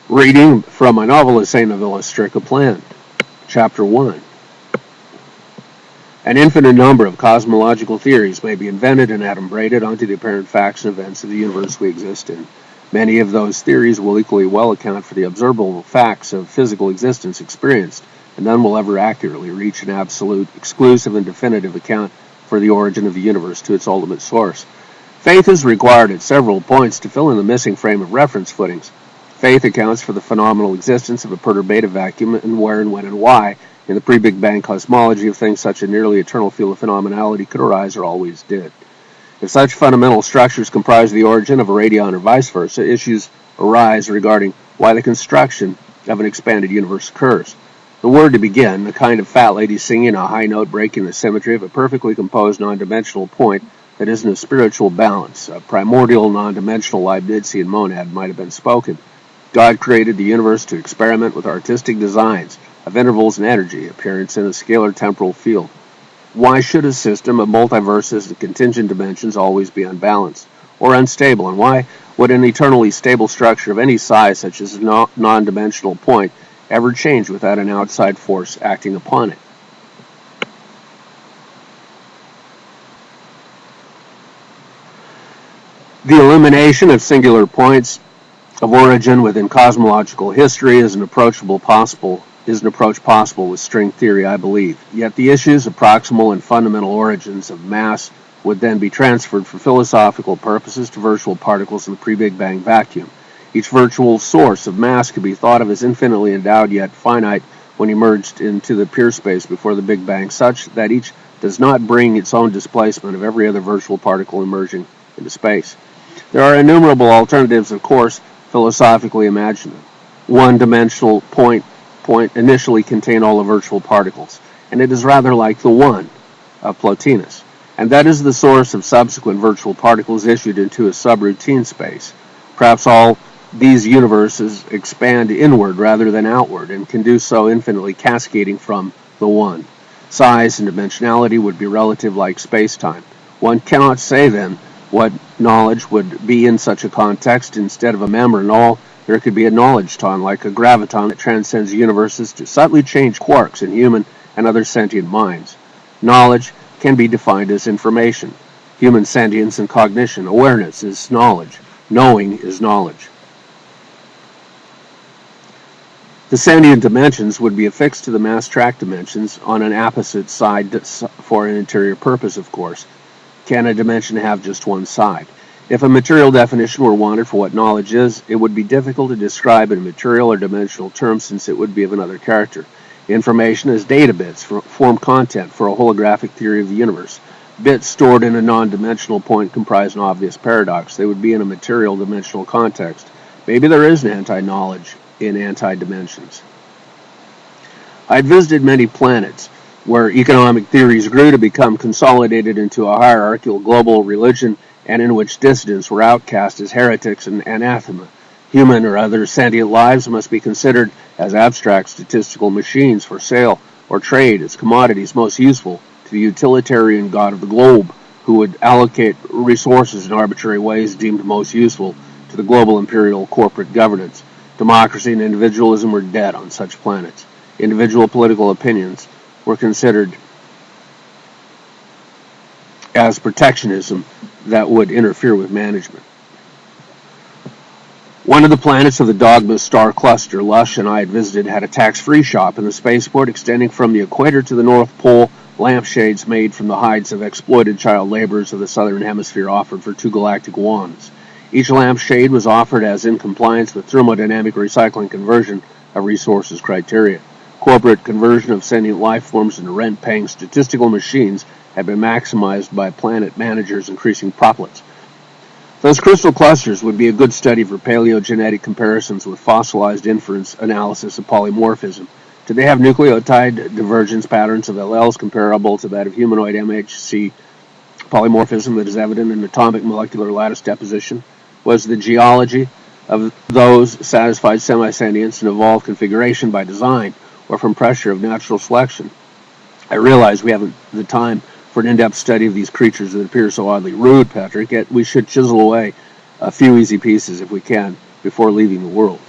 Reading from my novel is Novilistricka Plan, Chapter 1. An infinite number of cosmological theories may be invented and adumbrated onto the apparent facts and events of the universe we exist in. Many of those theories will equally well account for the observable facts of physical existence experienced, and none will ever accurately reach an absolute, exclusive, and definitive account for the origin of the universe to its ultimate source. Faith is required at several points to fill in the missing frame of reference footings. Faith accounts for the phenomenal existence of a perturbative vacuum and where and when and why in the pre-Big Bang cosmology of things such a nearly eternal field of phenomenality could arise or always did. If such fundamental structures comprise the origin of a radion or vice versa, issues arise regarding why the construction of an expanded universe occurs. The word to begin, the kind of fat lady singing a high note breaking the symmetry of a perfectly composed non-dimensional point that isn't a spiritual balance, a primordial non-dimensional Leibnizian monad might have been spoken. God created the universe to experiment with artistic designs of intervals and energy, appearance in a scalar temporal field. Why should a system of multiverses and contingent dimensions always be unbalanced or unstable, and why would an eternally stable structure of any size, such as a non-dimensional point, ever change without an outside force acting upon it? The elimination of singular points of origin within cosmological history is an approach possible with string theory, I believe. Yet the issues of proximal and fundamental origins of mass would then be transferred for philosophical purposes to virtual particles in the pre-Big Bang vacuum. Each virtual source of mass could be thought of as infinitely endowed yet finite when emerged into the pure space before the Big Bang, such that each does not bring its own displacement of every other virtual particle emerging into space. There are innumerable alternatives, of course, philosophically imaginable. One-dimensional point initially contain all the virtual particles, and it is rather like the one of Plotinus, and that is the source of subsequent virtual particles issued into a subroutine space. Perhaps all these universes expand inward rather than outward, and can do so infinitely cascading from the one. Size and dimensionality would be relative like space-time. One cannot say then what knowledge would be in such a context. Instead of a member and all, there could be a knowledge-ton, like a graviton that transcends universes to subtly change quarks in human and other sentient minds. Knowledge can be defined as information. Human sentience and cognition. Awareness is knowledge. Knowing is knowledge. The sentient dimensions would be affixed to the mass track dimensions on an opposite side for an interior purpose, of course. Can a dimension have just one side? If a material definition were wanted for what knowledge is, it would be difficult to describe in material or dimensional terms, since it would be of another character. Information is data bits, form content for a holographic theory of the universe. Bits stored in a non-dimensional point comprise an obvious paradox. They would be in a material dimensional context. Maybe there is an anti-knowledge in anti-dimensions. I had visited many planets where economic theories grew to become consolidated into a hierarchical global religion, and in which dissidents were outcast as heretics and anathema. Human or other sentient lives must be considered as abstract statistical machines for sale or trade as commodities most useful to the utilitarian god of the globe, who would allocate resources in arbitrary ways deemed most useful to the global imperial corporate governance. Democracy and individualism were dead on such planets. Individual political opinions were considered as protectionism that would interfere with management. One of the planets of the Dogma star cluster Lush and I had visited had a tax-free shop in the spaceport extending from the equator to the North Pole. Lampshades made from the hides of exploited child laborers of the southern hemisphere offered for 2 galactic wands. Each lampshade was offered as in compliance with thermodynamic recycling conversion of resources criteria. Corporate conversion of sentient life forms into rent-paying statistical machines had been maximized by planet managers increasing profits. Those crystal clusters would be a good study for paleogenetic comparisons with fossilized inference analysis of polymorphism. Do they have nucleotide divergence patterns of alleles comparable to that of humanoid MHC polymorphism that is evident in atomic molecular lattice deposition? Was the geology of those satisfied semi-sentience and evolved configuration by design, or from pressure of natural selection? I realize we haven't the time for an in-depth study of these creatures that appear so oddly rude, Patrick, yet we should chisel away a few easy pieces if we can before leaving the world.